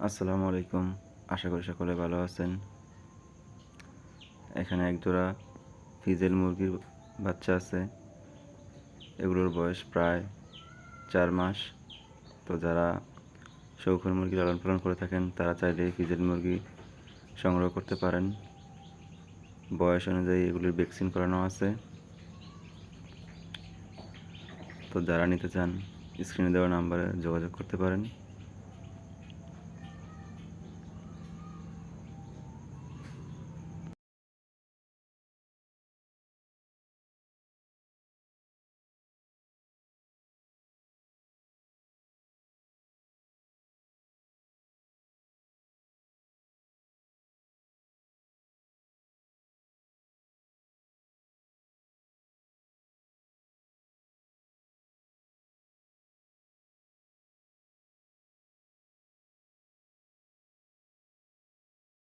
আসসালামু আলাইকুম। আশা করি সকলে ভালো আছেন। এখানে একজোড়া ফিজেল মুরগির বাচ্চা আছে। এগুলোর বয়স প্রায় 4 মাস। তো যারা শৌখিন মুরগি লালন পালন করে থাকেন তারা চাইলে ফিজেল মুরগি সংগ্রহ করতে পারেন। বয়স অনুযায়ী এগুলির ভ্যাকসিন করানো আছে। তো যারা নিতে চান স্ক্রিনে দেওয়া নাম্বারে যোগাযোগ করতে পারেন।